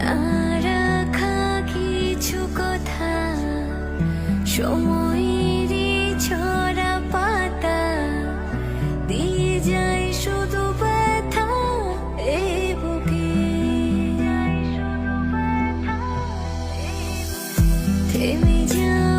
না রাখা কিছু কথা, সময়েরই ছড়া পাতা দিয়ে যায় শুধু ব্যথা এ বুকে। থেমে যায়